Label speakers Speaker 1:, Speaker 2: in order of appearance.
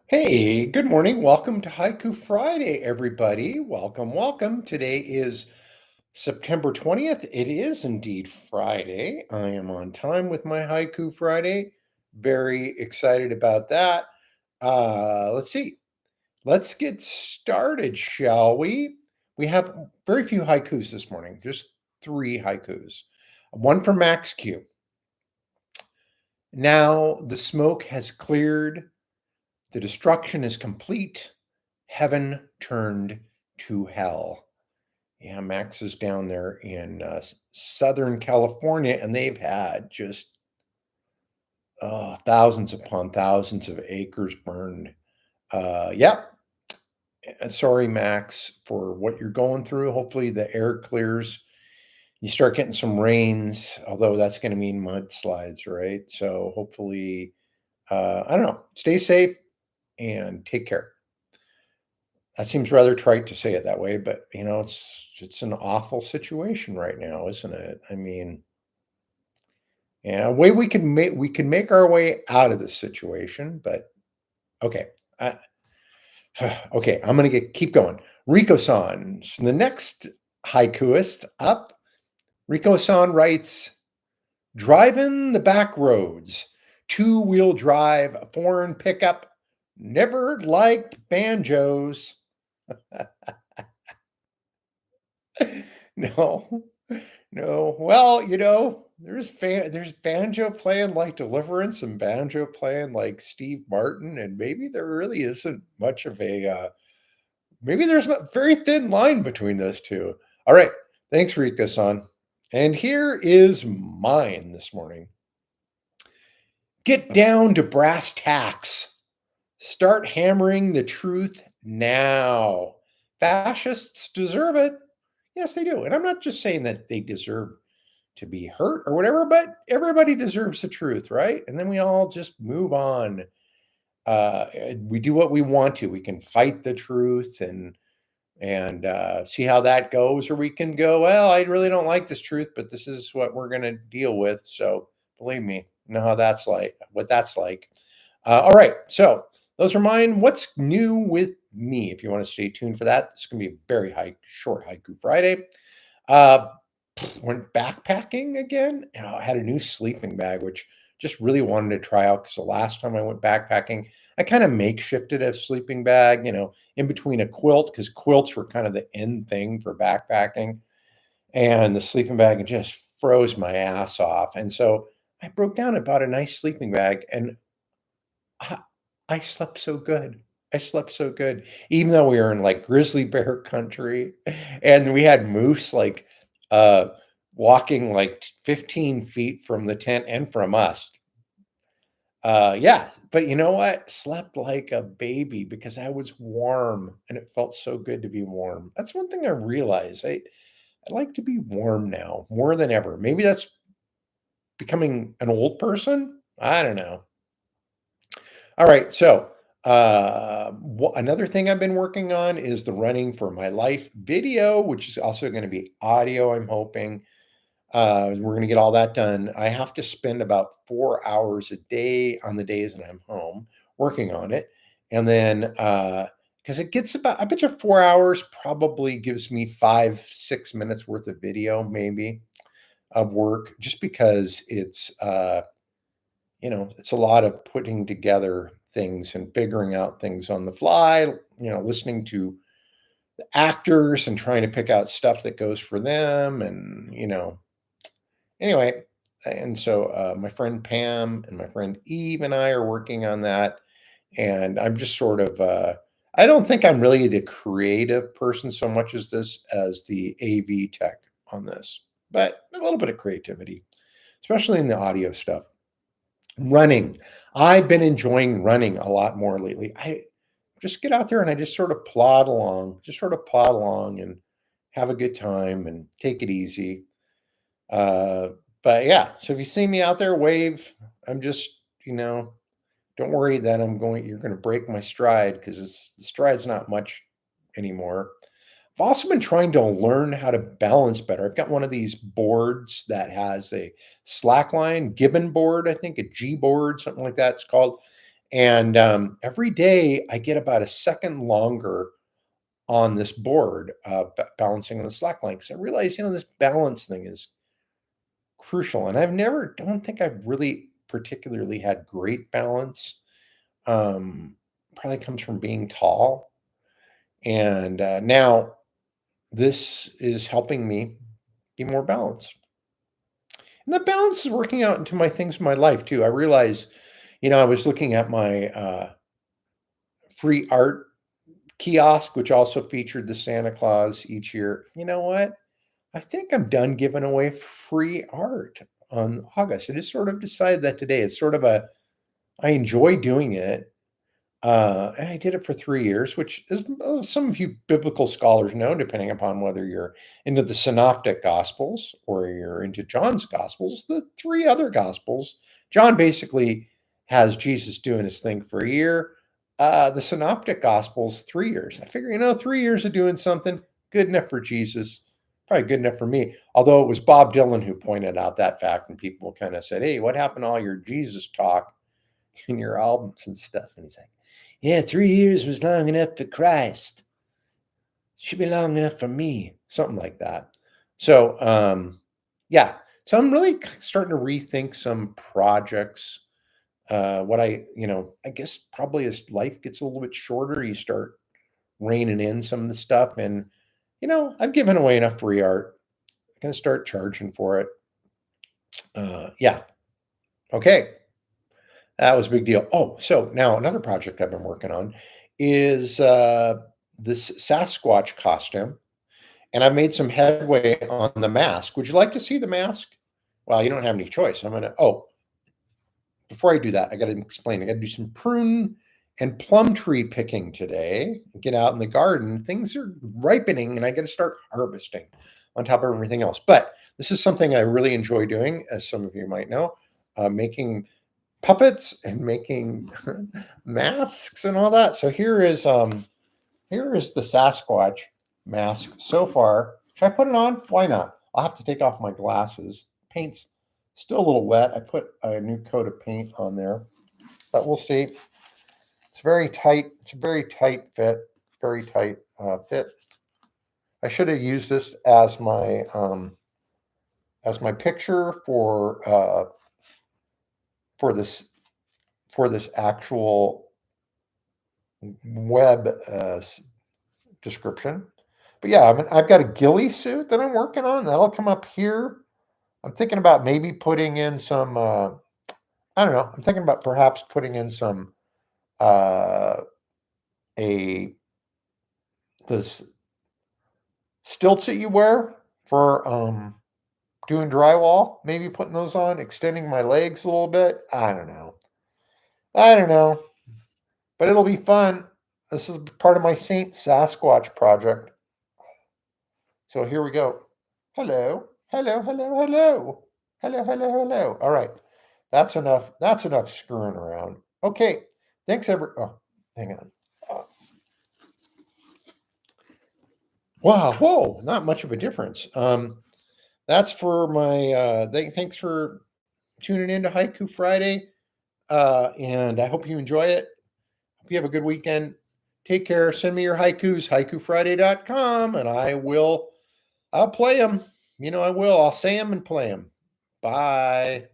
Speaker 1: Hey, good morning. Welcome to Haiku Friday, everybody. Welcome, welcome. Today is September 20th. It is indeed Friday. I am on time with my Haiku Friday. Very excited about that. Let's see. Let's get started, shall we? We have very few haikus this morning, just three haikus. One from Max Q. Now the smoke has cleared. The destruction is complete. Heaven turned to hell. Yeah, Max is down there in Southern California, and they've had just thousands upon thousands of acres burned. Yep. Sorry, Max, for what you're going through. Hopefully, the air clears. You start getting some rains, although that's going to mean mudslides, right? So, hopefully, I don't know. Stay safe and take care. That seems rather trite to say it that way, but, it's an awful situation right now, isn't it? I mean, yeah, a way we can make our way out of this situation, but okay. I okay, I'm gonna keep going. Rico-san, the next haikuist up. Rico-san writes, "Driving the back roads, two-wheel drive, foreign pickup, never liked banjos." No, no. Well, there's banjo playing like Deliverance and banjo playing like Steve Martin, and maybe there really isn't much of maybe there's a very thin line between those two. All right. Thanks, Rika-san. And here is mine this morning. Get down to brass tacks. Start hammering the truth now. Fascists deserve it. Yes, they do. And I'm not just saying that they deserve to be hurt or whatever, but everybody deserves the truth, right? And then we all just move on. We do what we want to. We can fight the truth and see how that goes, or we can go, well, I really don't like this truth, but this is what we're going to deal with. So believe me, you know how that's like, what that's like. All right, so those are mine. What's new with me? If you want to stay tuned for that, this is going to be a very short Haiku Friday. Uh, Went backpacking again. I had a new sleeping bag, which just really wanted to try out because the last time I went backpacking, I kind of makeshifted a sleeping bag, in between a quilt because quilts were kind of the end thing for backpacking, and the sleeping bag just froze my ass off. And so I broke down and bought a nice sleeping bag, and I, I slept so good. I slept so good, even though we were in like grizzly bear country, and we had moose uh, walking like 15 feet from the tent and from us. Yeah, but you know what? Slept like a baby because I was warm and it felt so good to be warm. That's one thing I realize. I like to be warm now more than ever. Maybe that's becoming an old person. I don't know. All right, so another thing I've been working on is the running for my life video, which is also going to be audio. I'm hoping we're going to get all that done. I have to spend about 4 hours a day on the days that I'm home working on it. And then, because it gets about, I bet you 4 hours probably gives me 5, 6 minutes worth of video, maybe of work, just because it's a lot of putting together things and figuring out things on the fly, listening to the actors and trying to pick out stuff that goes for them. And, anyway, and so my friend Pam and my friend Eve and I are working on that. And I'm just sort of, I don't think I'm really the creative person so much as the AV tech on this, but a little bit of creativity, especially in the audio stuff. Running. I've been enjoying running a lot more lately. I just get out there and I just sort of plod along and have a good time and take it easy. Uh, but yeah, so if you see me out there, wave. I'm just, don't worry that you're going to break my stride because the stride's not much anymore. I've also been trying to learn how to balance better. I've got one of these boards that has a slackline gibbon board, I think a G board, something like that it's called. And every day I get about a second longer on this board, balancing on the slack line. Because I realize, this balance thing is crucial. And don't think I've really particularly had great balance. Probably comes from being tall. And now this is helping me be more balanced. And that balance is working out into my things in my life too. I realize, I was looking at my free art kiosk, which also featured the Santa Claus each year. You know what? I think I'm done giving away free art on August. I just sort of decided that today. It's sort of I enjoy doing it. And I did it for 3 years, which is some of you biblical scholars know, depending upon whether you're into the synoptic gospels or you're into John's gospels, the three other gospels. John basically has Jesus doing his thing for a year. The synoptic gospels, 3 years. I figure, 3 years of doing something, good enough for Jesus, probably good enough for me. Although it was Bob Dylan who pointed out that fact, and people kind of said, "Hey, what happened to all your Jesus talk in your albums and stuff?" And he's like, "Yeah, 3 years was long enough for Christ. Should be long enough for me." Something like that. So, yeah. So I'm really starting to rethink some projects. I guess probably as life gets a little bit shorter, you start reining in some of the stuff. And, I've given away enough free art. I'm going to start charging for it. Yeah. Okay. That was a big deal. Oh, so now another project I've been working on is this Sasquatch costume, and I've made some headway on the mask. Would you like to see the mask? Well, you don't have any choice. Before I do that, I got to explain. I got to do some prune and plum tree picking today. Get out in the garden. Things are ripening, and I got to start harvesting on top of everything else. But this is something I really enjoy doing, as some of you might know, making puppets and making masks and all that. So here is the Sasquatch mask so far. Should I put it on? Why not? I'll have to take off my glasses. Paint's still a little wet. I put a new coat of paint on there, but we'll see. It's very tight. It's a very tight fit. Very tight fit. I should have used this as my picture for this actual web description. But yeah, I've got a ghillie suit that I'm working on. That'll come up here. I'm thinking about maybe putting in some. I don't know. I'm thinking about perhaps putting in some a this stilts that you wear for doing drywall. Maybe putting those on, extending my legs a little bit. I don't know. But it'll be fun. This is part of my Saint Sasquatch project. So here we go. Hello, hello, hello, hello, hello, hello, hello. All right, that's enough. That's enough screwing around. Okay, thanks Oh, hang on. Wow, whoa, not much of a difference. That's for my. Thanks for tuning in to Haiku Friday, and I hope you enjoy it. Hope you have a good weekend. Take care. Send me your haikus, haikufriday.com, and I'll play them. I will. I'll say them and play them. Bye.